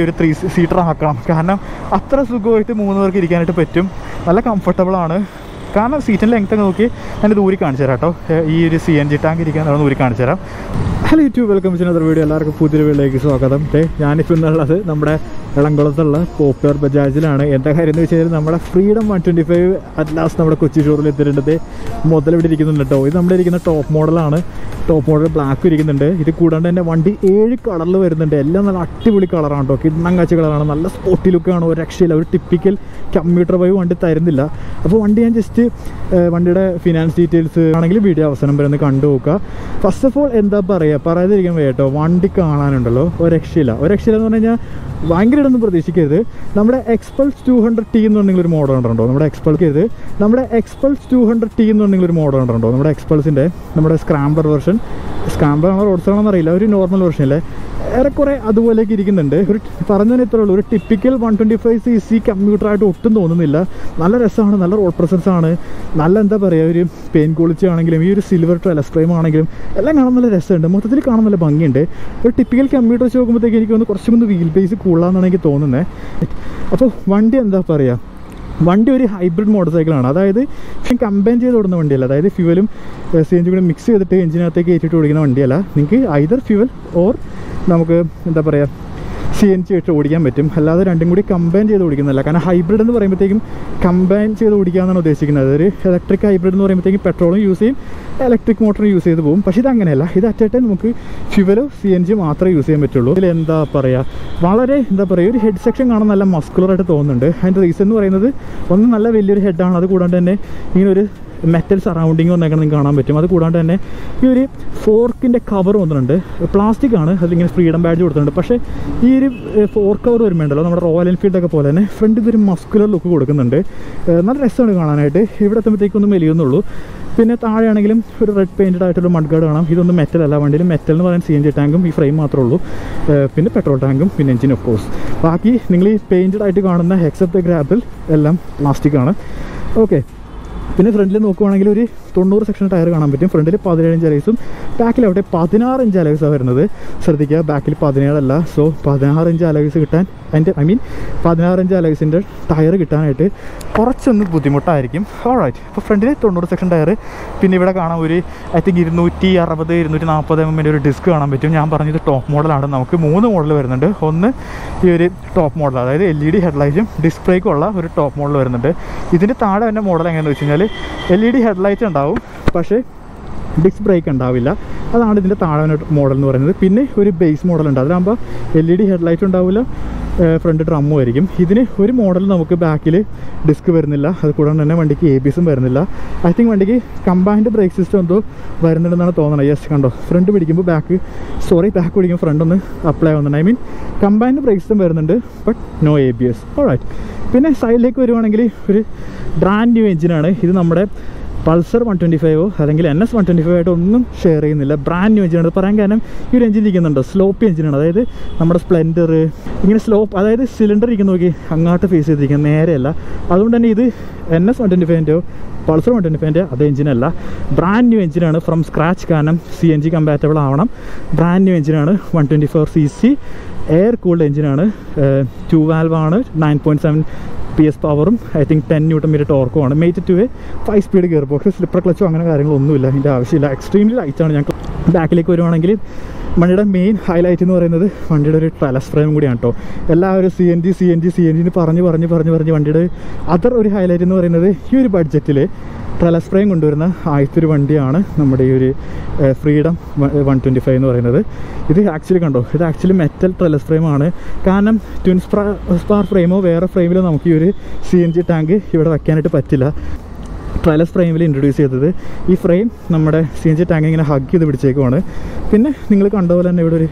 ഒരു 3 സീറ്റർ ആക്കണം. കാരണം അത്ര സുഖമായിട്ട് 3 പേർക്ക് ഇരിക്കാനായിട്ട് പറ്റും. നല്ല കംഫർട്ടബിളാണ്. കാരണം സീറ്റിൻ്റെ ലെങ്ത്തൊക്കെ നോക്കി ഞാൻ ഇത് ഊരി കാണിച്ചു തരാം കേട്ടോ. ഈ ഒരു CNG ടാങ്ക് ഇരിക്കാൻ ഊരി കാണിച്ചു തരാം. Hello YouTube, welcome to another video. എല്ലാവർക്കും പുതിയൊരു വീഡിയോയിലേക്ക് സ്വാഗതം. ഞാനിപ്പോൾ ഇന്നുള്ളത് നമ്മുടെ എളംകുളത്തുള്ള പോപ്പുലർ ബജാജിലാണ്. എന്താ കാര്യം എന്ന് വെച്ചാൽ നമ്മുടെ ഫ്രീഡം 125 അറ്റ് ലാസ്റ്റ് നമ്മുടെ കൊച്ചി ഷോറൂമിൽ എത്തിയിട്ടുണ്ട്. മുതൽ ഇവിടെ ഇരിക്കുന്നുണ്ട് കേട്ടോ. ഇത് നമ്മുടെ ഇരിക്കുന്ന ടോപ്പ് മോഡലാണ്. ടോപ്പ് മോഡൽ ബ്ലാക്ക് ഇരിക്കുന്നുണ്ട്. ഇത് കൂടാണ്ട് തന്നെ വണ്ടി 7 കളറിൽ വരുന്നുണ്ട്. എല്ലാം നല്ല അടിപൊളി കളറാണ് കേട്ടോ. കിണ്ണങ്കാച്ച കളറാണ്. നല്ല സ്പോർട്ടി ലുക്കാണ്. ഒരു രക്ഷയില്ല. ഒരു ടിപ്പിക്കൽ കമ്പ്യൂട്ടർ വൈവ് വണ്ടി തരുന്നില്ല. അപ്പോൾ വണ്ടി ഞാൻ ജസ്റ്റ് വണ്ടിയുടെ ഫിനാൻസ് ഡീറ്റെയിൽസ് ആണെങ്കിൽ വീഡിയോ അവസാനം വരെ ഒന്ന് കണ്ടു നോക്കുക. ഫസ്റ്റ് ഓഫ് ഓൾ എന്താ പറയുക, പറയാതിരിക്കാൻ വയ്യ കേട്ടോ. വണ്ടി കാണാനുണ്ടല്ലോ ഒരു രക്ഷയില്ല. ഒരു രക്ഷയില്ല എന്ന് പറഞ്ഞു കഴിഞ്ഞാൽ ഭയങ്കര ഇടൊന്നും പ്രതീക്ഷിക്കരുത്. നമ്മുടെ എക്സ്പൾസ് 200T എന്ന് പറഞ്ഞെങ്കിൽ ഒരു മോഡൽ ഉണ്ടോ നമ്മുടെ എക്സ്പൾസ് നമ്മുടെ എക്സ്പൾസ് 200T എന്ന് പറഞ്ഞെങ്കിൽ ഒരു മോഡൽ ഉണ്ടോ നമ്മുടെ എക്സ്പൾസിൻ്റെ നമ്മുടെ സ്ക്രാംബ്ലർ വെർഷൻ. സ്ക്രാംബ്ലർ ആണോ റോഡ്സ് ആണോ എന്നറിയില്ല. ഒരു നോർമൽ വെർഷനല്ലേ ഏറെക്കുറെ അതുപോലെയൊക്കെ ഇരിക്കുന്നുണ്ട്. ഒരു പറഞ്ഞതിന് ഇത്രേ ഉള്ളൂ. ഒരു ടിപ്പിക്കൽ 125cc കമ്പ്യൂട്ടറായിട്ട് ഒട്ടും തോന്നുന്നില്ല. നല്ല രസമാണ്. നല്ല റോഡ് പ്രസൻസ് ആണ്. നല്ല എന്താ പറയുക, ഒരു പെയിൻ ക്വാളിറ്റി ആണെങ്കിലും ഈ ഒരു സിൽവർ ട്രെലസ് ഫ്രെയിം ആണെങ്കിലും എല്ലാം കാണാൻ നല്ല രസമുണ്ട്. മൊത്തത്തിൽ കാണാൻ നല്ല ഭംഗിയുണ്ട്. ഒരു ടിപ്പിക്കൽ കമ്പ്യൂട്ടർ വെച്ച് നോക്കുമ്പോഴത്തേക്ക് എനിക്ക് ഒന്ന് കുറച്ചും കൂടി വീൽ ബേസ് കൂടുതലാണെന്നാണ് എനിക്ക് തോന്നുന്നത്. അപ്പോൾ വണ്ടി എന്താ പറയുക, വണ്ടി ഒരു ഹൈബ്രിഡ് മോട്ടോർ സൈക്കിളാണ്. അതായത് കമ്പൈൻ ചെയ്ത് ഓടുന്ന വണ്ടിയല്ല. അതായത് ഫ്യൂവലും CNG കൂടി മിക്സ് ചെയ്തിട്ട് എഞ്ചിനകത്തേക്ക് കയറ്റിയിട്ട് ഓടിക്കുന്ന വണ്ടിയല്ല. നിങ്ങൾക്ക് ഐദർ ഫ്യൂവൽ ഓർ നമുക്ക് എന്താ പറയുക CNG ഇട്ട് ഓടിക്കാൻ പറ്റും. അല്ലാതെ രണ്ടും കൂടി കമ്പൈൻ ചെയ്ത് ഓടിക്കുന്നില്ല. കാരണം ഹൈബ്രിഡ് എന്ന് പറയുമ്പോഴത്തേക്കും കമ്പൈൻ ചെയ്ത് ഓടിക്കാമെന്നാണ് ഉദ്ദേശിക്കുന്നത്. ഒരു ഇലക്ട്രിക് ഹൈബ്രിഡ് എന്ന് പറയുമ്പോഴത്തേക്കും പെട്രോളും യൂസ് ചെയ്യും, ഇലക്ട്രിക് മോട്ടറും യൂസ് ചെയ്ത് പോകും. പക്ഷേ ഇത് അങ്ങനെയല്ല. ഇത് അറ്റായിട്ട് നമുക്ക് ഫ്യൂവലോ CNG മാത്രമേ യൂസ് ചെയ്യാൻ പറ്റുള്ളൂ. ഇതിൽ എന്താ പറയുക, വളരെ എന്താ പറയുക, ഒരു ഹെഡ് സെക്ഷൻ കാണാൻ നല്ല മസ്കുലറായിട്ട് തോന്നുന്നുണ്ട്. അതിൻ്റെ റീസൺ എന്ന് പറയുന്നത് ഒന്ന് നല്ല വലിയൊരു ഹെഡാണ്. അത് കൂടാണ്ട് തന്നെ ഇങ്ങനെ ഒരു മെറ്റൽ സറൗണ്ടിങ് വന്നേക്കണം നിങ്ങൾക്ക് കാണാൻ പറ്റും. അത് കൂടാണ്ട് തന്നെ ഈ ഒരു ഫോർക്കിൻ്റെ കവർ വന്നിട്ടുണ്ട്. പ്ലാസ്റ്റിക് ആണ്. അതിലിങ്ങനെ ഫ്രീഡം ബാഡ്ജ് കൊടുത്തിട്ടുണ്ട്. പക്ഷേ ഈ ഒരു ഫോർക്ക് കവർ വരുമ്പോണ്ടല്ലോ നമ്മുടെ റോയൽ എൻഫീൽഡൊക്കെ പോലെ തന്നെ ഫ്രണ്ട് ഇതൊരു മസ്കുലർ ലുക്ക് കൊടുക്കുന്നുണ്ട്. നല്ല രസമാണ് കാണാനായിട്ട്. ഇവിടെ എത്തുമ്പോഴത്തേക്കൊന്നും മെലിയുന്നുള്ളൂ. പിന്നെ താഴെയാണെങ്കിലും ഒരു റെഡ് പെയിൻറ്റഡ് ആയിട്ടൊരു മഡ് ഗാർഡ് കാണാം. ഇതൊന്നും മെറ്റൽ അല്ല. വണ്ടിയിൽ മെറ്റൽ എന്ന് പറയാൻ CNG ടാങ്കും ഈ ഫ്രെയിം മാത്രമേ ഉള്ളൂ. പിന്നെ പെട്രോൾ ടാങ്കും പിന്നെ എഞ്ചിൻ ഓഫ് കോഴ്സ്. ബാക്കി നിങ്ങൾ ഈ പെയിൻറ്റഡ് ആയിട്ട് കാണുന്ന എക്സെപ്റ്റ് ഗ്രാബിൽ എല്ലാം പ്ലാസ്റ്റിക് ആണ്. ഓക്കെ. പിന്നെ ഫ്രണ്ടിൽ നോക്കുവാണെങ്കിൽ ഒരു 90 സെക്ഷൻ ടയർ കാണാൻ പറ്റും. ഫ്രണ്ടിൽ 17 ഇഞ്ച് അലൈസും ബാക്കിലവിടെ 16 ഇഞ്ച് അലൈസാണ് വരുന്നത്. ശ്രദ്ധിക്കുക, ബാക്കിൽ 17 അല്ല. സോ 16 ഇഞ്ച് അലൈസ് കിട്ടാൻ 16 ഇഞ്ച് അലൈസിൻ്റെ ടയർ കിട്ടാനായിട്ട് കുറച്ചൊന്ന് ബുദ്ധിമുട്ടായിരിക്കും. ഓൾറൈറ്റ്. അപ്പോൾ ഫ്രണ്ടിൽ 90 സെക്ഷൻ ടയർ. പിന്നെ ഇവിടെ കാണാം ഒരു ഐ തിങ്ക് 260 240 mm ഒരു ഡിസ്ക് കാണാൻ പറ്റും. ഞാൻ പറഞ്ഞത് ടോപ്പ് മോഡലാണ്. നമുക്ക് 3 മോഡൽ വരുന്നുണ്ട്. ഒന്ന് ഈ ഒരു ടോപ്പ് മോഡൽ, അതായത് LED ഹെഡ്ലൈറ്റും ഡിസ്ക് ബ്രേക്കും ഉള്ള ഒരു ടോപ്പ് മോഡൽ വരുന്നുണ്ട്. ഇതിൻ്റെ താഴെ തന്നെ മോഡൽ എങ്ങനെയാണെന്ന് വെച്ച് കഴിഞ്ഞാൽ LED ഹെഡ്ലൈറ്റ് ഉണ്ടാവും, പക്ഷേ ഡിസ്ക് ബ്രേക്ക് ഉണ്ടാവില്ല. അതാണ് ഇതിൻ്റെ താഴെ മോഡൽ എന്ന് പറയുന്നത്. പിന്നെ ഒരു ബേസ് മോഡലുണ്ട്. അതിലാകുമ്പോൾ LED ഹെഡ്ലൈറ്റ് ഉണ്ടാവില്ല, ഫ്രണ്ട് ഡ്രമ്മും ആയിരിക്കും. ഇതിന് ഒരു മോഡൽ നമുക്ക് ബാക്കിൽ ഡിസ്ക് വരുന്നില്ല. അത് കൂടാതെ തന്നെ വണ്ടിക്ക് ABSും വരുന്നില്ല. ഐ തിങ്ക് വണ്ടിക്ക് കമ്പൈൻഡ് ബ്രേക്ക് സിസ്റ്റം എന്തോ വരുന്നുണ്ടെന്നാണ് തോന്നുന്നത്. യെസ്, കണ്ടോ, ഫ്രണ്ട് പിടിക്കുമ്പോൾ ബാക്ക് പിടിക്കുമ്പോൾ ഫ്രണ്ട് ഒന്ന് അപ്ലൈ ആവുന്നുണ്ട്. I mean combined brake system വരുന്നുണ്ട്, ബട്ട് നോ ABS. ഓൾറൈറ്റ്. പിന്നെ സൈഡിലേക്ക് വരുവാണെങ്കിൽ ഒരു ബ്രാൻഡ് ന്യൂ എഞ്ചിനാണ്. ഇത് നമ്മുടെ പൾസർ 125 അല്ലെങ്കിൽ NS 125 ആയിട്ട് ഒന്നും ഷെയർ ചെയ്യുന്നില്ല. ബ്രാൻഡ് ന്യൂ എഞ്ചിനാണ്. പറയാൻ കാരണം ഈ ഒരു എഞ്ചിൻ ഇരിക്കുന്നുണ്ടോ, സ്ലോപ്പി എഞ്ചിനാണ്. അതായത് നമ്മുടെ സ്പ്ലെൻഡർ ഇങ്ങനെ സ്ലോപ്പ്, അതായത് സിലിണ്ടർ ഇരിക്കുന്ന നോക്കി അങ്ങോട്ട് ഫേസ് ചെയ്തിരിക്കുന്നത്, നേരെയല്ല. അതുകൊണ്ട് തന്നെ ഇത് NS 125ൻ്റെയോ പൾസർ 125ൻ്റെ അതേ എഞ്ചിനല്ല. ബ്രാൻഡ് ന്യൂ എഞ്ചിനാണ് ഫ്രം സ്ക്രാച്ച്. കാരണം CNG കമ്പാറ്റബിൾ ആവണം. ബ്രാൻഡ് ന്യൂ എഞ്ചിനാണ്. 124cc എയർ കൂൾഡ് എഞ്ചിനാണ്. 2 വാൽവാണ്. 9.7 PS പവറും ഐ തിങ്ക് 10 Nm ടോർക്കുമാണ്. Mate 2 5 speed gearbox. Slipper ക്ലച്ചോ അങ്ങനെ കാര്യങ്ങളൊന്നുമില്ല. ഇതിൻ്റെ ആവശ്യമില്ല. എക്സ്ട്രീംലി ലൈറ്റാണ്. ഞങ്ങൾക്ക് ബാക്കിലേക്ക് വരുവാണെങ്കിൽ വണ്ടിയുടെ മെയിൻ ഹൈലൈറ്റ് എന്ന് പറയുന്നത് വണ്ടിയുടെ ഒരു ട്രെലസ് ഫ്രെയിം കൂടിയാണ് കേട്ടോ. എല്ലാവരും CNG എന്ന് പറഞ്ഞ് വണ്ടിയുടെ അതർ ഒരു ഹൈലൈറ്റ് എന്ന് പറയുന്നത് ഈ ഒരു ബഡ്ജറ്റിൽ ട്രെലസ് ഫ്രെയിം കൊണ്ടുവരുന്ന ആദ്യത്തെ ഒരു വണ്ടിയാണ് നമ്മുടെ ഈ ഒരു ഫ്രീഡം 125 എന്ന് പറയുന്നത്. ഇത് ആക്ച്വലി കണ്ടോ, ഇത് ആക്ച്വലി മെറ്റൽ ട്രെലസ് ഫ്രെയിമാണ്. കാരണം ട്വിൻ സ്പാർ ഫ്രെയിമോ വേറെ ഫ്രെയിമിലോ നമുക്ക് ഈ ഒരു CNG ടാങ്ക് ഇവിടെ വയ്ക്കാനായിട്ട് പറ്റില്ല. ട്രെലസ് ഫ്രെയിമിൽ ഇൻട്രൊഡ്യൂസ് ചെയ്തത് ഈ ഫ്രെയിം നമ്മുടെ CNG ടാങ്ക് ഇങ്ങനെ ഹഗ് ചെയ്ത് പിടിച്ചേക്കുവാണ്. പിന്നെ നിങ്ങൾ കണ്ട പോലെ തന്നെ ഇവിടെ ഒരു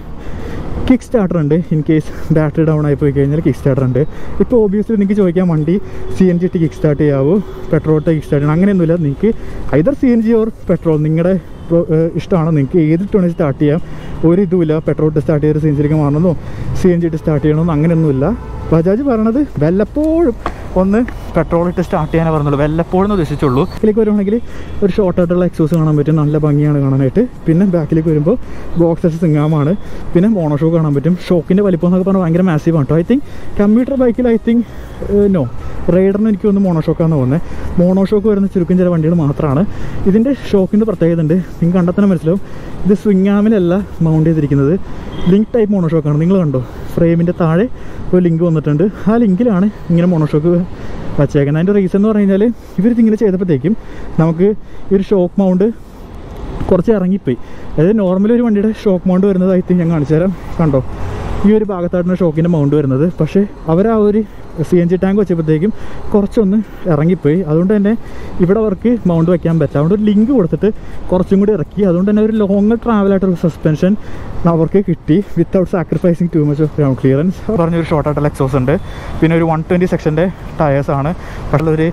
കിക്ക് സ്റ്റാർട്ടർ ഉണ്ട്. ഇൻ കേസ് ബാറ്ററി ഡൗൺ ആയി പോയി കഴിഞ്ഞാൽ കിക്ക് സ്റ്റാർട്ടർ ഉണ്ട്. ഇപ്പോൾ ഓബിയസ്ലി നിങ്ങൾക്ക് ചോദിക്കാം, വണ്ടി CNG ഇട്ട് കിക്ക് സ്റ്റാർട്ട് ചെയ്യാവോ പെട്രോൾ ഇട്ട് കിക്ക് സ്റ്റാർട്ട് ചെയ്യണം? അങ്ങനെയൊന്നുമില്ല. നിങ്ങൾക്ക് ഐദർ CNG ഓർ പെട്രോൾ നിങ്ങളുടെ ഇഷ്ടമാണ്. നിങ്ങൾക്ക് ഏതിട്ടാണ് സ്റ്റാർട്ട് ചെയ്യാം. ഒരു ഇതുമില്ല പെട്രോൾ ഇട്ട് സ്റ്റാർട്ട് ചെയ്ത് CNG ലേക്ക് മാറണമെന്നോ CNG ഇട്ട് സ്റ്റാർട്ട് ചെയ്യണമെന്നോ അങ്ങനെയൊന്നുമില്ല. ബജാജ് പറയണത് വല്ലപ്പോഴും ഒന്ന് പെട്രോൾ ഇട്ട് സ്റ്റാർട്ട് ചെയ്യാനേ പറഞ്ഞുള്ളൂ, വല്ലപ്പോഴും ഉദ്ദേശിച്ചുള്ളൂ. ബാക്കിലേക്ക് വരുവാണെങ്കിൽ ഒരു ഷോർട്ടായിട്ടുള്ള എക്സോസ് കാണാൻ പറ്റും, നല്ല ഭംഗിയാണ് കാണാനായിട്ട്. പിന്നെ ബാക്കിലേക്ക് വരുമ്പോൾ ബോക്സസ് സിംഗാമാണ്, പിന്നെ മോണോഷോ കാണാൻ പറ്റും. ഷോക്കിൻ്റെ വലിപ്പം എന്നൊക്കെ പറഞ്ഞാൽ ഭയങ്കര മാസീവ് ആണ് കേട്ടോ. ഐ തിങ്ക് കമ്പ്യൂട്ടർ ബൈക്കിൽ നോ റൈഡറിന് എനിക്ക് ഒന്ന് മോണോഷോക്കാന്ന് തോന്നുന്നത്. മോണോഷോക്ക് വരുന്ന ചുരുക്കം ചില വണ്ടികൾ മാത്രമാണ്. ഇതിൻ്റെ ഷോക്കിൻ്റെ പ്രത്യേകത ഉണ്ട്, നിങ്ങൾക്ക് കണ്ടാൽ തന്നെ മനസ്സിലാവും. ഇത് സ്വിംഗ് ആമിലല്ല മൗണ്ട് ചെയ്തിരിക്കുന്നത്, ലിങ്ക് ടൈപ്പ് മോണോഷോക്കാണ്. നിങ്ങൾ കണ്ടോ, ഫ്രെയിമിൻ്റെ താഴെ ഒരു ലിങ്ക് വന്നിട്ടുണ്ട്, ആ ലിങ്കിലാണ് ഇങ്ങനെ മോണോഷോക്ക് വച്ചേക്കുന്നത്. അതിൻ്റെ റീസൺ എന്ന് പറഞ്ഞു കഴിഞ്ഞാൽ ഇവരിതിങ്ങനെ ചെയ്തപ്പോഴത്തേക്കും നമുക്ക് ഈ ഒരു ഷോക്ക് മൗണ്ട് കുറച്ച് ഇറങ്ങിപ്പോയി. അതായത് നോർമലി ഒരു വണ്ടിയുടെ ഷോക്ക് മൗണ്ട് വരുന്നത് ഐ തിങ്ക് ഞാൻ കാണിച്ചു തരാം. കണ്ടോ, ഈ ഒരു ഭാഗത്തായിട്ടാണ് ഷോക്കിൻ്റെ മൗണ്ട് വരുന്നത്. പക്ഷേ അവർ ആ ഒരു CNG ടാങ്ക് വെച്ചപ്പോഴത്തേക്കും കുറച്ചൊന്ന് ഇറങ്ങിപ്പോയി. അതുകൊണ്ട് തന്നെ ഇവിടെ അവർക്ക് മൗണ്ട് വയ്ക്കാൻ പറ്റില്ല. അതുകൊണ്ട് ഒരു ലിങ്ക് കൊടുത്തിട്ട് കുറച്ചും കൂടി ഇറക്കി. അതുകൊണ്ട് തന്നെ ഒരു ലോങ് ട്രാവലായിട്ടുള്ള സസ്പെൻഷൻ അവർക്ക് കിട്ടി without sacrificing too much of ground clearance. പറഞ്ഞൊരു ഷോർട്ടായിട്ടുള്ള എക്സോസ് ഉണ്ട്. പിന്നെ ഒരു 120 സെക്ഷൻ്റെ ടയേഴ്സാണ്. പക്ഷേ ഒരു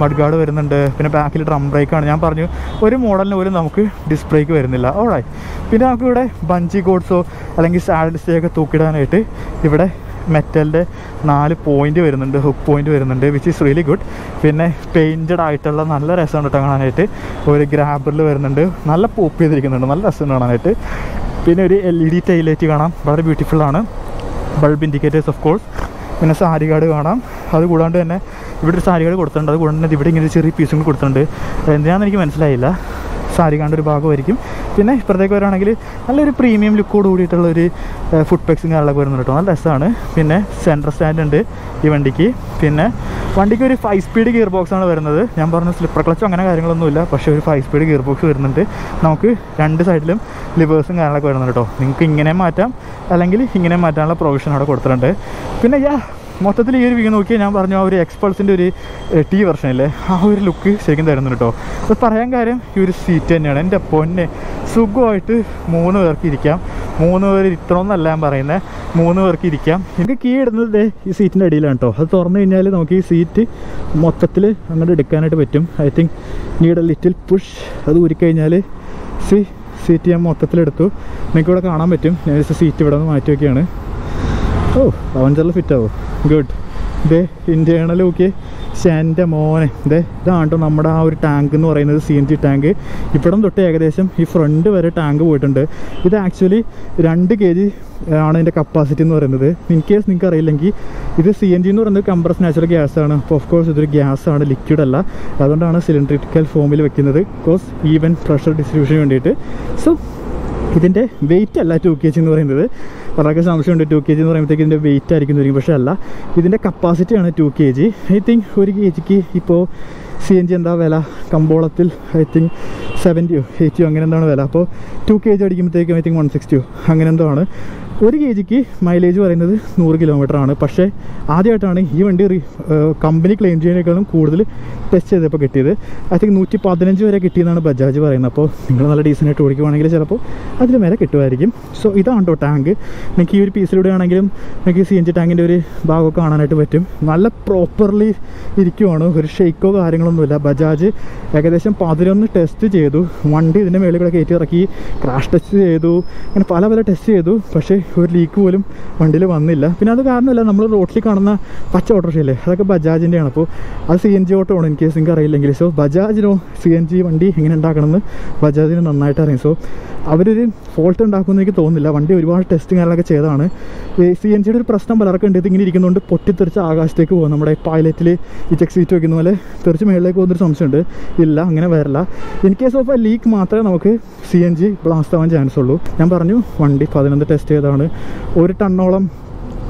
മഡ് ഗാർഡ് വരുന്നുണ്ട്. പിന്നെ ബാക്കിൽ ഡ്രം ബ്രേക്കാണ്. ഞാൻ പറഞ്ഞു ഒരു മോഡലിന് പോലും നമുക്ക് ഡിസ്ക് ബ്രേക്ക് വരുന്നില്ല. ഓൾറൈറ്റ്. പിന്നെ നമുക്കിവിടെ ബഞ്ചി കോഡ്സോ അല്ലെങ്കിൽ സാഡിൽ സ്റ്റേ ഒക്കെ തൂക്കിടാനായിട്ട് ഇവിടെ മെറ്റലിൻ്റെ 4 പോയിൻ്റ് വരുന്നുണ്ട്, ഹുക്ക് പോയിൻ്റ് വരുന്നുണ്ട്, വിച്ച് ഈസ് റിയലി ഗുഡ്. പിന്നെ പെയിൻറ്റഡ് ആയിട്ടുള്ള നല്ല രസമുണ്ട് കേട്ടോ കാണാനായിട്ട്. ഒരു ഗ്രാബറിൽ വരുന്നുണ്ട്, നല്ല പോപ്പ് ചെയ്തിരിക്കുന്നുണ്ട്, നല്ല രസമുണ്ട് കാണാനായിട്ട്. പിന്നെ ഒരു LED ടൈൽ ലൈറ്റ് കാണാം, വളരെ ബ്യൂട്ടിഫുള്ളാണ്. Bulb indicators of course. പിന്നെ സാരി ഗാർഡ് കാണാം. അതുകൂടാണ്ട് തന്നെ ഇവിടെ ഒരു സാരി ഗാർഡ് കൊടുത്തിട്ടുണ്ട്. അതുകൂടാണ്ട് തന്നെ ഇവിടെ ഇങ്ങനെ ചെറിയ പീസും കൂടി കൊടുത്തിട്ടുണ്ട്. എന്തിനാണെന്ന് എനിക്ക് മനസ്സിലായില്ല. സാരി കാണേണ്ട ഒരു ഭാഗമായിരിക്കും. പിന്നെ ഇപ്പുറത്തേക്ക് വരികയാണെങ്കിൽ നല്ലൊരു പ്രീമിയം ലുക്കോട് കൂടിയിട്ടുള്ളൊരു ഫുഡ് പെക്സും കാര്യങ്ങളൊക്കെ വരുന്നുണ്ട് കേട്ടോ, നല്ല രസമാണ്. പിന്നെ സെൻട്രൽ സ്റ്റാൻഡ് ഉണ്ട് ഈ വണ്ടിക്ക്. പിന്നെ വണ്ടിക്ക് ഒരു 5 സ്പീഡ് ഗിയർ ബോക്സാണ് വരുന്നത്. ഞാൻ പറഞ്ഞു സ്ലിപ്പർ ക്ലച്ചോ അങ്ങനെ കാര്യങ്ങളൊന്നുമില്ല, പക്ഷേ ഒരു 5 സ്പീഡ് ഗിയർ ബോക്സ് വരുന്നുണ്ട്. നമുക്ക് 2 സൈഡിലും ലിവേഴ്സും കാര്യങ്ങളൊക്കെ വരുന്നുണ്ട് കേട്ടോ. നിങ്ങൾക്ക് ഇങ്ങനെ മാറ്റാം അല്ലെങ്കിൽ ഇങ്ങനെ മാറ്റാനുള്ള പ്രൊവിഷൻ അവിടെ കൊടുത്തിട്ടുണ്ട്. പിന്നെ മൊത്തത്തിൽ ഈ ഒരു വ്യൂ നോക്കിയാൽ ഞാൻ പറഞ്ഞു ആ ഒരു എക്സ്പൾസിൻ്റെ ഒരു T വെർഷനില്ലേ, ആ ഒരു ലുക്ക് ശരിക്കും തരുന്നുണ്ട് കേട്ടോ. അത് പറയാൻ കാര്യം ഈ ഒരു സീറ്റ് തന്നെയാണ്. എൻ്റെ പൊന്നെ, സുഖമായിട്ട് 3 പേർക്ക് ഇരിക്കാം. 3 പേർ ഇത്രയൊന്നല്ല ഞാൻ പറയുന്നത്, 3 പേർക്ക് ഇരിക്കാം. എനിക്ക് കീ ഇടുന്നത് ഈ സീറ്റിൻ്റെ അടിയിലാണ് കേട്ടോ. അത് തുറന്നു കഴിഞ്ഞാൽ നമുക്ക് ഈ സീറ്റ് മൊത്തത്തിൽ അങ്ങോട്ട് എടുക്കാനായിട്ട് പറ്റും. I think need A little push. അത് ഊരിക്കഴിഞ്ഞാൽ സീറ്റ് ഞാൻ മൊത്തത്തിലെടുത്തു. നിങ്ങൾക്കിവിടെ കാണാൻ പറ്റും. ഞാൻ സീറ്റ് ഇവിടെ നിന്ന് മാറ്റി വയ്ക്കുകയാണ്. ഓ, അവഞ്ചറിൽ ഫിറ്റാവോ, ഗുഡ്. ഇതേ ഇൻറ്റേണൽ നോക്കി, എൻ്റെ മോനെ. ഇതാണ് കേട്ടോ നമ്മുടെ ആ ഒരു ടാങ്ക് എന്ന് പറയുന്നത്, CNG ടാങ്ക്. ഇവിടം തൊട്ട് ഏകദേശം ഈ ഫ്രണ്ട് വരെ ടാങ്ക് പോയിട്ടുണ്ട്. ഇത് ആക്ച്വലി 2 kg ആണ് ഇതിൻ്റെ കപ്പാസിറ്റി എന്ന് പറയുന്നത്. ഇൻ കേസ് നിങ്ങൾക്ക് അറിയില്ലെങ്കിൽ, ഇത് CNG എന്ന് പറയുന്നത് കംപ്രസ് നാച്ചുറൽ ഗ്യാസാണ്. അപ്പോൾ ഓഫ് കോഴ്സ് ഇതൊരു ഗ്യാസാണ്, ലിക്വിഡ് അല്ല. അതുകൊണ്ടാണ് സിലിണ്ടറിക്കൽ ഫോമിൽ വെക്കുന്നത്, ബിക്കോസ് ഈവൻ പ്രഷർ ഡിസ്ട്രിബ്യൂഷന് വേണ്ടിയിട്ട്. സോ ഇതിൻ്റെ വെയിറ്റ് അല്ല 2 kg എന്ന് പറയുന്നത്. വളരെ സംശയമുണ്ട് 2 kg എന്ന് പറയുമ്പോഴത്തേക്ക് ഇതിൻ്റെ വെയിറ്റ് ആയിരിക്കും, പക്ഷേ അല്ല, ഇതിൻ്റെ കപ്പാസിറ്റിയാണ് 2 kg. ഐ തിങ്ക് 1 kgക്ക് ഇപ്പോൾ CNG എന്താ വില കമ്പോളത്തിൽ, ഐ തിങ്ക് 70 or 80 അങ്ങനെ എന്താണ് വില. അപ്പോൾ 2 kg അടിക്കുമ്പോഴത്തേക്കും ഐ തിങ്ക് 160 അങ്ങനെ എന്തോ ആണ്. 1 kgക്ക് മൈലേജ് പറയുന്നത് 100 km ആണ്. പക്ഷേ ആദ്യമായിട്ടാണ് ഈ വണ്ടി കമ്പനി ക്ലെയിം ചെയ്യുന്നതിനേക്കാളും കൂടുതൽ ടെസ്റ്റ് ചെയ്തപ്പോൾ കിട്ടിയത്. ഐ തിങ്ക് 115 വരെ കിട്ടിയെന്നാണ് ബജാജ് പറയുന്നത്. അപ്പോൾ നിങ്ങൾ നല്ല ഡീസൻ്റായിട്ട് ഓടിക്കുവാണെങ്കിൽ ചിലപ്പോൾ അതിന് മേലെ കിട്ടുമായിരിക്കും. സോ ഇതാണ് കേട്ടോ ടാങ്ക്. നിങ്ങൾക്ക് ഈ ഒരു പീസിലൂടെ ആണെങ്കിലും നിങ്ങൾക്ക് CNG ടാങ്കിൻ്റെ ഒരു ഭാഗമൊക്കെ കാണാനായിട്ട് പറ്റും. നല്ല പ്രോപ്പർലി ഇരിക്കുവാണ്, ഒരു ഷെയ്ക്കോ കാര്യങ്ങളൊന്നുമില്ല. ബജാജ് ഏകദേശം 11 ടെസ്റ്റ് ചെയ്തു. വണ്ടി ഇതിൻ്റെ മേളിൽ കൂടെ കയറ്റി ഇറക്കി, ക്രാഷ് ടെസ്റ്റ് ചെയ്തു, അങ്ങനെ പല ടെസ്റ്റ് ചെയ്തു. പക്ഷേ ഒരു ലീക്ക് പോലും വണ്ടിയിൽ വന്നില്ല. പിന്നെ അത് കാരണമല്ല, നമ്മൾ റോഡിൽ കാണുന്ന പച്ച ഓട്ടോറിക്ഷയില്ലേ, അതൊക്കെ ബജാജിൻ്റെയാണ്. അപ്പോൾ അത് CNG ഓട്ടോ ആണ്, എനിക്ക് നിങ്ങൾക്ക് അറിയില്ലെങ്കിൽ. സോ ബജാജിനോ CNG വണ്ടി എങ്ങനെ ഉണ്ടാക്കണമെന്ന് ബജാജിന് നന്നായിട്ട് അറിയാം. സോ അവരൊരു ഫോൾട്ട് ഉണ്ടാക്കുമെന്ന് എനിക്ക് തോന്നുന്നില്ല. വണ്ടി ഒരുപാട് ടെസ്റ്റിങ് കാര്യങ്ങളൊക്കെ ചെയ്തതാണ്. CNGയുടെ ഒരു പ്രശ്നം പലർക്കും ഉണ്ട്, ഇതിങ്ങനെ ഇരിക്കുന്നതുകൊണ്ട് പൊട്ടിത്തെറിച്ച് ആകാശത്തേക്ക് പോകും. നമ്മുടെ പൈലറ്റിൽ ഇജക്ട് സീറ്റ് വയ്ക്കുന്ന പോലെ തെറിച്ച് മേളിലേക്ക് പോകുന്നൊരു സംശയമുണ്ട്. ഇല്ല, അങ്ങനെ വരില്ല. In case of A leak മാത്രമേ നമുക്ക് CNG ബ്ലാസ്റ്റ് ആവാൻ ചാൻസ് ഉള്ളൂ. ഞാൻ പറഞ്ഞു വണ്ടി 11 ടെസ്റ്റ് ചെയ്തതാണ്. 1 ടണ്ണോളം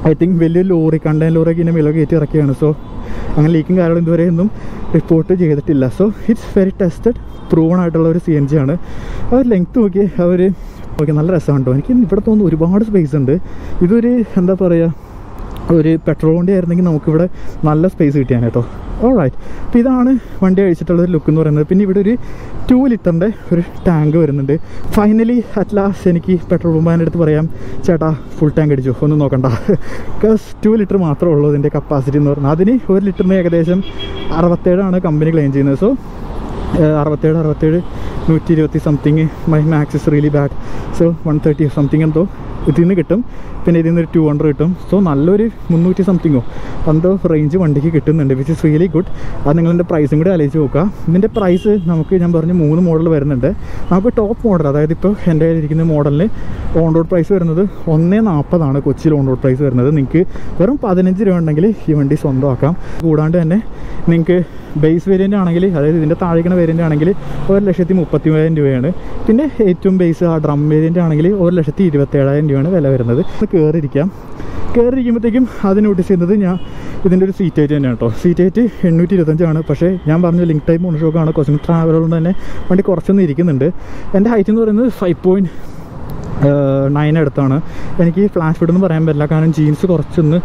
ഐ തിങ്ക് വലിയ ലോറി, കണ്ടെയ്നർ ലോറിയൊക്കെ ഇതിൻ്റെ മേലെ കയറ്റി ഇറക്കിയാണ്. സോ അങ്ങനെ ലീക്കും കാര്യങ്ങളും ഇതുവരെ ഒന്നും റിപ്പോർട്ട് ചെയ്തിട്ടില്ല. So it's very tested, proven ആയിട്ടുള്ള ഒരു CNG ആണ്. അവർ ലെങ്ത്ത് നോക്കി അവർ നല്ല രസമാണ് കേട്ടോ. എനിക്ക് ഇവിടെ തോന്നുന്നു ഒരുപാട് സ്പേസ് ഉണ്ട്. ഇതൊരു എന്താ പറയുക, ഒരു പെട്രോൾ വണ്ടി ആയിരുന്നെങ്കിൽ നമുക്കിവിടെ നല്ല സ്പേസ് കിട്ടിയാണ് കേട്ടോ. ഓൾറൈറ്റ്. അപ്പോൾ ഇതാണ് വണ്ടി അഴിച്ചിട്ടുള്ളൊരു ലുക്ക് എന്ന് പറയുന്നത്. പിന്നെ ഇവിടെ ഒരു 2 ലിറ്ററിൻ്റെ ഒരു ടാങ്ക് വരുന്നുണ്ട്. ഫൈനലി അറ്റ് ലാസ്റ്റ് എനിക്ക് പെട്രോൾ പമ്പാൻ്റെ അടുത്ത് പറയാം, ചേട്ടാ ഫുൾ ടാങ്ക് അടിച്ചു, ഒന്നും നോക്കണ്ട. ബിക്കോസ് 2 ലിറ്റർ മാത്രമേ ഉള്ളൂ ഇതിൻ്റെ കപ്പാസിറ്റി എന്ന് പറഞ്ഞാൽ. അതിന് 1 ലിറ്ററിന് ഏകദേശം 67 കമ്പനി ക്ലെയിം ചെയ്യുന്നത്. So 67 120 something. My maths is really bad. So 130 something എന്തോ ഇതിൽ നിന്ന് കിട്ടും. പിന്നെ ഇതിൽ നിന്നൊരു 200 കിട്ടും. സോ നല്ലൊരു 300 സംതിങ്ങോ എന്തോ റേഞ്ച് വണ്ടിക്ക് കിട്ടുന്നുണ്ട്, വിച്ച് ഇസ് റിയലി ഗുഡ്. അത് നിങ്ങളുടെ പ്രൈസും കൂടി ആലോചിച്ച് നോക്കുക. ഇതിൻ്റെ പ്രൈസ് നമുക്ക് ഞാൻ പറഞ്ഞു 3 മോഡൽ വരുന്നുണ്ട്. നമുക്ക് ടോപ്പ് മോഡൽ, അതായത് ഇപ്പോൾ എൻ്റെ കയ്യിലിരിക്കുന്ന മോഡലിന് ഓൺ റോഡ് പ്രൈസ് വരുന്നത് 140 കൊച്ചിയിൽ ഓൺ റോഡ് പ്രൈസ് വരുന്നത്. നിങ്ങൾക്ക് വെറും 15 രൂപ ഉണ്ടെങ്കിൽ ഈ വണ്ടി സ്വന്തമാക്കാം. കൂടാണ്ട് തന്നെ നിങ്ങൾക്ക് ബേസ് വേരിയൻ്റ് ആണെങ്കിൽ, അതായത് ഇതിൻ്റെ താഴേക്കുന്ന വേരിയൻ്റ് ആണെങ്കിൽ 1,33,000 രൂപയാണ്. പിന്നെ ഏറ്റവും ബേസ് ആ ഡ്രം വേരിയൻ്റ് ആണെങ്കിൽ 1,27,000 രൂപയാണ് വില വരുന്നത്. കയറിയിരിക്കുമ്പോഴത്തേക്കും അത് നോട്ടീസ് ചെയ്യുന്നത് ഞാൻ ഇതിൻ്റെ ഒരു സീറ്റ് ഹൈറ്റ് തന്നെയാണ് കേട്ടോ. സീറ്റ് ഹൈറ്റ് 825 പക്ഷേ ഞാൻ പറഞ്ഞ ലിങ്ക് ടൈപ്പ് മോണോഷോക്കാണ്. കുറച്ചും ട്രാവലർ കൊണ്ട് തന്നെ വണ്ടി കുറച്ചൊന്നും ഇരിക്കുന്നുണ്ട്. എൻ്റെ ഹൈറ്റ് എന്ന് പറയുന്നത് 5.9 അടുത്താണ്. എനിക്ക് ഫ്ലാഷ് ഫിറ്റ് ഒന്നും പറയാൻ പറ്റില്ല, കാരണം ജീൻസ് കുറച്ചൊന്ന്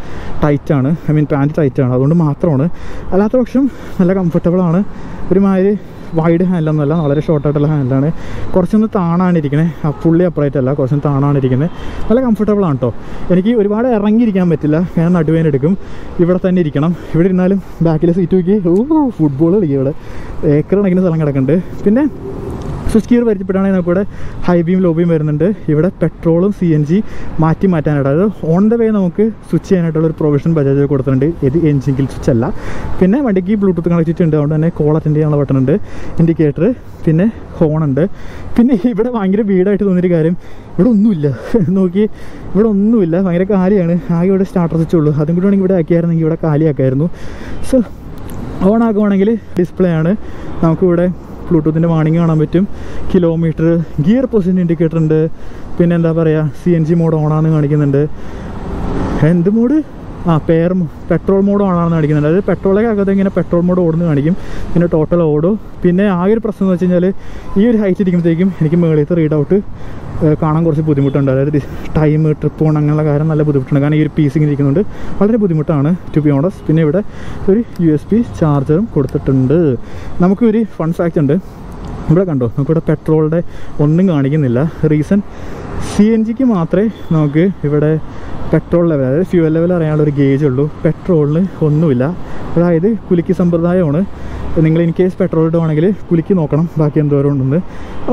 ടൈറ്റാണ്, പാൻറ്റ് ടൈറ്റാണ്, അതുകൊണ്ട് മാത്രമാണ്. അല്ലാത്ത പക്ഷം നല്ല കംഫർട്ടബിളാണ്. ഒരുമാതിരി വൈഡ് ഹാൻഡിലൊന്നുമല്ല, വളരെ ഷോർട്ടായിട്ടുള്ള ഹാൻഡിലാണ്. കുറച്ചൊന്ന് താണാണ് ഇരിക്കണേ, ഫുള്ളി അപ്രൈറ്റ് അല്ല, കുറച്ചൊന്ന് താണാണ് ഇരിക്കുന്നത്. നല്ല കംഫർട്ടബിളാണ് കേട്ടോ. എനിക്ക് ഒരുപാട് ഇറങ്ങിയിരിക്കാൻ പറ്റില്ല, ഞാൻ നടുവേന എടുക്കും. ഇവിടെ തന്നെ ഇരിക്കണം. ഇവിടെ ഇരുന്നാലും ബാക്കിലെ സീറ്റ് നോക്കി ഫുട്ബോൾ കളിക്കുക. ഇവിടെ ഏക്കർ കണക്കിന് സ്ഥലം കിടക്കുന്നുണ്ട്. പിന്നെ സ്വിച്ച് ഗിയർ പരിചയപ്പെടുകയാണെങ്കിൽ നമുക്കിവിടെ ഹൈ ബീം ലോ ബീം വരുന്നുണ്ട്. ഇവിടെ പെട്രോളും CNG മാറ്റാനായിട്ട്, അതായത് ഓൺ ദ വേ നമുക്ക് സ്വിച്ച് ചെയ്യാനായിട്ടുള്ള ഒരു പ്രൊവിഷൻ ബജാജ് കൊടുത്തിട്ടുണ്ട്. ഇത് എൻജിൻ കിൽ സ്വിച്ച് അല്ല. പിന്നെ വണ്ടിക്ക് ബ്ലൂടൂത്ത് കണക്റ്റിവിറ്റി ഉണ്ട്, അതുകൊണ്ട് തന്നെ കോൾ അറ്റൻഡ് ചെയ്യാനുള്ള ബട്ടൺ ഉണ്ട്, ഇൻഡിക്കേറ്റർ, പിന്നെ ഹോണുണ്ട്. പിന്നെ ഇവിടെ ഭയങ്കര വീടായിട്ട് തോന്നിയൊരു കാര്യം, ഇവിടെ ഒന്നുമില്ല. നോക്കി, ഇവിടെ ഒന്നുമില്ല, ഭയങ്കര കാലിയാണ്. ആകെ ഇവിടെ സ്റ്റാർട്ടർ സ്വിച്ച് ഉള്ളൂ. അതും കൂടി വേണമെങ്കിൽ ഇവിടെ ആക്കിയായിരുന്നെങ്കിൽ ഇവിടെ കാലിയാക്കായിരുന്നു. സോ ഓൺ ആക്കുവാണെങ്കിൽ ഡിസ്പ്ലേ ആണ്. നമുക്കിവിടെ ബ്ലൂടൂത്തിൻ്റെ വാണിംഗ് കാണാൻ പറ്റും, കിലോമീറ്റർ, ഗിയർ പൊസിഷൻ ഇൻഡിക്കേറ്റർ ഉണ്ട്. പിന്നെ എന്താ പറയുക, CNG മോഡ് ഓണാണെന്ന് കാണിക്കുന്നുണ്ട്. എന്ത് മോഡ്? പെട്രോൾ മോഡ് ഓണാണെന്ന് കാണിക്കുന്നുണ്ട്. അതായത് പെട്രോളൊക്കെ അകത്ത് ഇങ്ങനെ പെട്രോൾ മോഡ് ഓടുന്നു കാണിക്കും. പിന്നെ ടോട്ടൽ ഓടും. പിന്നെ ആകെ ഒരു പ്രശ്നം എന്ന് വെച്ച് കഴിഞ്ഞാൽ ഈ ഒരു ഹൈറ്റ് ഇരിക്കുമ്പോഴത്തേക്കും എനിക്ക് മുകളിലത്തെ റീഡ് ഔട്ട് കാണാൻ കുറച്ച് ബുദ്ധിമുട്ടുണ്ട്. അതായത് ടൈം, ട്രിപ്പ് പോകണം, അങ്ങനെയുള്ള കാര്യം നല്ല ബുദ്ധിമുട്ടുണ്ട്. കാരണം ഈ ഒരു പീസിങ് ഇരിക്കുന്നുണ്ട്, വളരെ ബുദ്ധിമുട്ടാണ് ടു ബി ഓണസ്റ്റ്. പിന്നെ ഇവിടെ ഒരു USB ചാർജറും കൊടുത്തിട്ടുണ്ട്. നമുക്കൊരു ഫൺ ഫാക്റ്റ് ഉണ്ട്. ഇവിടെ കണ്ടോ, നമുക്കിവിടെ പെട്രോളിൻ്റെ ഒന്നും കാണിക്കുന്നില്ല. റീസൺ CNGക്ക് മാത്രമേ നമുക്ക് ഇവിടെ പെട്രോൾ ലെവൽ, അതായത് ഫ്യൂവൽ ലെവൽ അറിയാനുള്ള ഒരു ഗേജ് ഉള്ളൂ. പെട്രോളിന് ഒന്നുമില്ല. അതായത് കുലുക്കി സമ്പ്രദായമാണ്. നിങ്ങൾ ഇൻ കേസ് പെട്രോൾ ഇടുവാണെങ്കിൽ കുലുക്കി നോക്കണം ബാക്കി എന്തോരം ഉണ്ടെന്ന്.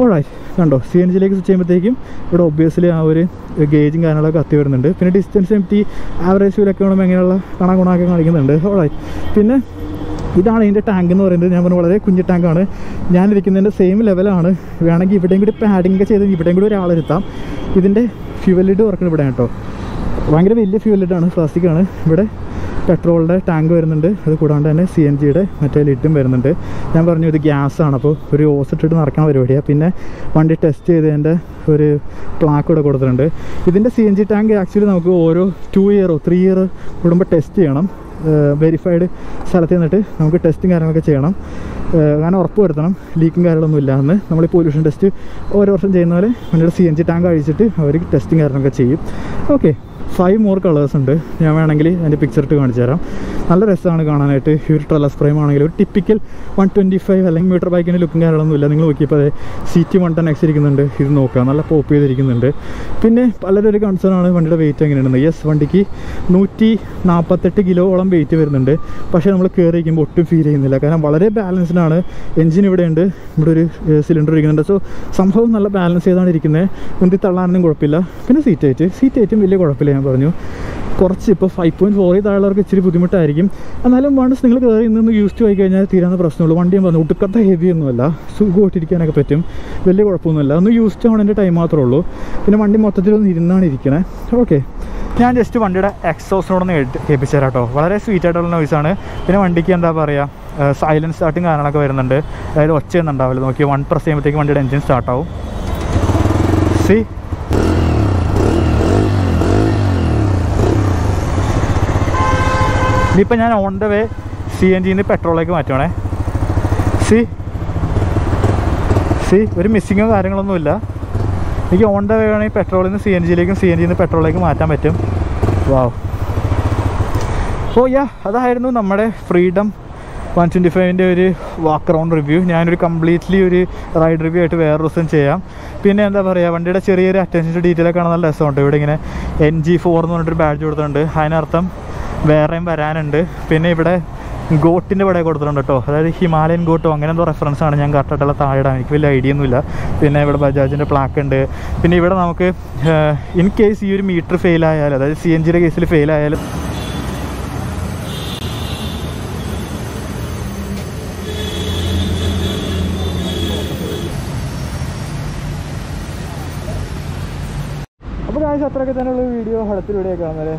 ഓൾറൈറ്റ്, കണ്ടോ CNGയിലേക്ക് സ്വിച്ച് ചെയ്യുമ്പോഴത്തേക്കും ഇവിടെ ഒബ്വിയസ്ലി ആ ഒരു ഗേജും കാര്യങ്ങളൊക്കെ കത്തി വരുന്നുണ്ട്. പിന്നെ ഡിസ്റ്റൻസ് MT ആവറേജ് ഫ്യൂലൊക്കെ വേണം എങ്ങനെയുള്ള ഗുണമൊക്കെ കാണിക്കുന്നുണ്ട്. ഓൾറൈറ്റ്, പിന്നെ ഇതാണ് ഇതിൻ്റെ ടാങ്ക് എന്ന് പറയുന്നത്. ഞാൻ പറഞ്ഞു വളരെ കുഞ്ഞു ടാങ്കാണ്. ഞാനിരിക്കുന്നതിൻ്റെ സെയിം ലെവലാണ്. വേണമെങ്കിൽ ഇവിടെയും കൂടി പാഡിങ് ഒക്കെ ചെയ്ത് ഇവിടെയും കൂടി ഒരാളിരുത്താം. ഇതിൻ്റെ ഫ്യൂവൽ ലിഡ് തുറക്കുന്നത് ഇവിടെ കേട്ടോ. ഭയങ്കര വലിയ ഫ്യൂവൽ ലിഡാണ്, പ്ലാസ്റ്റിക്കാണ്. ഇവിടെ പെട്രോളിൻ്റെ ടാങ്ക് വരുന്നുണ്ട്. അത് കൂടാണ്ട് തന്നെ CNGയുടെ മറ്റേ ലിഡും വരുന്നുണ്ട്. ഞാൻ പറഞ്ഞു ഇത് ഗ്യാസാണ്, അപ്പോൾ ഒരു ഓസ് ഇട്ടിട്ട് നടക്കാൻ പരിപാടിയാണ്. പിന്നെ വണ്ടി ടെസ്റ്റ് ചെയ്തതിൻ്റെ ഒരു പ്ലാക്ക് ഇവിടെ കൊടുത്തിട്ടുണ്ട്. ഇതിൻ്റെ CNG ടാങ്ക് ആക്ച്വലി നമുക്ക് ഓരോ 2 ഇയറോ 3 ഇയർ കൂടുമ്പോൾ ടെസ്റ്റ് ചെയ്യണം. വെരിഫൈഡ് സ്ഥലത്ത് നിന്നിട്ട് നമുക്ക് ടെസ്റ്റും കാര്യങ്ങളൊക്കെ ചെയ്യണം. കാരണം ഉറപ്പ് വരുത്തണം ലീക്കും കാര്യങ്ങളൊന്നും ഇല്ലാന്ന്. നമ്മൾ ഈ പൊല്യൂഷൻ ടെസ്റ്റ് ഓരോ വർഷം ചെയ്യുന്ന പോലെ വണ്ടിയുടെ CNG ടാങ്ക് അഴിച്ചിട്ട് അവർ ടെസ്റ്റും കാര്യങ്ങളൊക്കെ ചെയ്യും. ഓക്കെ, 5 മോർ കളേഴ്സ് ഉണ്ട്. ഞാൻ വേണമെങ്കിൽ അതിൻ്റെ പിക്ചർ ഇട്ട് കാണിച്ചു തരാം. നല്ല രസമാണ് കാണാനായിട്ട്. ഈ ഒരു ട്രെല്ലസ് ഫ്രെയിം ആണെങ്കിൽ ഒരു ടിപ്പിക്കൽ 125 അല്ലെങ്കിൽ മീറ്റർ ബൈക്കിൻ്റെ ലുക്കും കാര്യങ്ങളൊന്നും ഇല്ല. നിങ്ങൾ നോക്കിയപ്പോൾ അതെ CT 110X ഇരിക്കുന്നുണ്ട്. ഇത് നോക്കുക, നല്ല പോപ്പ് ചെയ്തിരിക്കുന്നുണ്ട്. പിന്നെ പലരും ഒരു കൺസേൺ ആണ് വണ്ടിയുടെ വെയിറ്റ് എങ്ങനെയുണ്ടെന്ന്. യെസ്, വണ്ടിക്ക് 148 കിലോളം വെയിറ്റ് വരുന്നുണ്ട്. പക്ഷേ നമ്മൾ കയറി ഇരിക്കുമ്പോൾ ഒട്ടും ഫീൽ ചെയ്യുന്നില്ല, കാരണം വളരെ ബാലൻസ്ഡ് ആണ്. എൻജിൻ ഇവിടെ ഉണ്ട്, ഇവിടെ ഒരു സിലിണ്ടർ ഇരിക്കുന്നുണ്ട്. സോ സംഭവം നല്ല ബാലൻസ് ചെയ്താണ് ഇരിക്കുന്നത്. ഉന്തി തള്ളാനൊന്നും കുഴപ്പമില്ല. പിന്നെ സീറ്റ് ഹൈറ്റും വലിയ കുഴപ്പമില്ല. ഞാൻ പറഞ്ഞു കുറച്ച് ഇപ്പോൾ 5.4 താഴെയുള്ളവർക്ക് ഇച്ചിരി ബുദ്ധിമുട്ടായിരിക്കും. എന്നാലും വൺസ് നിങ്ങൾ കയറി നിന്ന് യൂസ് ടു ആയി കഴിഞ്ഞാൽ തീരാവുന്ന പ്രശ്നമുള്ളൂ. വണ്ടി ഞാൻ പറഞ്ഞു ഒട്ടുക്കത്ത ഹെവി ഒന്നുമല്ല, സുഖമായിട്ടിരിക്കാനൊക്കെ പറ്റും, വലിയ കുഴപ്പമൊന്നുമില്ല. ഒന്ന് യൂസ് ടു ആവണതിൻ്റെ ടൈം മാത്രമേ ഉള്ളൂ. പിന്നെ വണ്ടി മൊത്തത്തിലൊന്ന് ഇരുന്നാണ് ഇരിക്കണേ. ഓക്കെ, ഞാൻ ജസ്റ്റ് വണ്ടിയുടെ എക്സോസിനോടൊന്ന് കേൾപ്പിച്ചു തരാം കേട്ടോ. വളരെ സ്വീറ്റ് ആയിട്ടുള്ള നോയ്സാണ്. പിന്നെ വണ്ടിക്ക് എന്താ പറയുക, സൈലൻസ് സ്റ്റാർട്ടും കാര്യങ്ങളൊക്കെ വരുന്നുണ്ട്. അതായത് ഒച്ചയൊന്നും ഉണ്ടാവില്ല. നോക്കി 1 പ്രസ് ചെയ്യുമ്പോഴത്തേക്കും വണ്ടിയുടെ എൻജിൻ സ്റ്റാർട്ടാവും. ഇനിയിപ്പോൾ ഞാൻ ഓൺ ദ വേ CNGന്ന് പെട്രോളിലേക്ക് മാറ്റുവാണേ. ഒരു മിസ്സിങ്ങോ കാര്യങ്ങളൊന്നുമില്ല. എനിക്ക് ഓൺ ദ വേ വേണമെങ്കിൽ പെട്രോളിൽ നിന്ന് CNGയിലേക്കും CNGന്ന് പെട്രോളിലേക്ക് മാറ്റാൻ പറ്റും. വാവ്. ഓ യാ, അതായിരുന്നു നമ്മുടെ ഫ്രീഡം 125ൻ്റെ ഒരു വാക്ക് അറൗണ്ട് റിവ്യൂ. ഞാനൊരു കംപ്ലീറ്റ്ലി ഒരു റൈഡ് റിവ്യൂ ആയിട്ട് വേറെ ദിവസം ചെയ്യാം. പിന്നെ എന്താ പറയുക, വണ്ടിയുടെ ചെറിയൊരു അറ്റൻഷൻ ടു ഡീറ്റെയിൽ ഒക്കെ നല്ല രസമുണ്ട്. ഇവിടെ ഇങ്ങനെ NG4 എന്ന് പറഞ്ഞിട്ടൊരു ബാഡ്ജ് കൊടുത്തിട്ടുണ്ട്. അതിനർത്ഥം വേറെയും വരാനുണ്ട്. പിന്നെ ഇവിടെ ഗോട്ടിൻ്റെ ഇവിടെ കൊടുത്തിട്ടുണ്ട് കേട്ടോ. അതായത് ഹിമാലയൻ ഗോട്ടോ അങ്ങനെ എന്തോ റെഫറൻസ് ആണ്. ഞാൻ കറക്റ്റായിട്ടുള്ള താഴെ ഇടാൻ എനിക്ക് വലിയ ഐഡിയ ഒന്നുമില്ല. പിന്നെ ഇവിടെ ബജാജിൻ്റെ പ്ലാക്ക് ഉണ്ട്. പിന്നെ ഇവിടെ നമുക്ക് ഇൻ കേസ് ഈ ഒരു മീറ്റർ ഫെയിൽ ആയാലും, അതായത് CNG കേസിൽ ഫെയിൽ ആയാലും അപ്പോൾ കാഴ്ച അത്രയൊക്കെ തന്നെയുള്ള വീഡിയോ അടുത്ത വീഡിയോ കാണുന്നത്.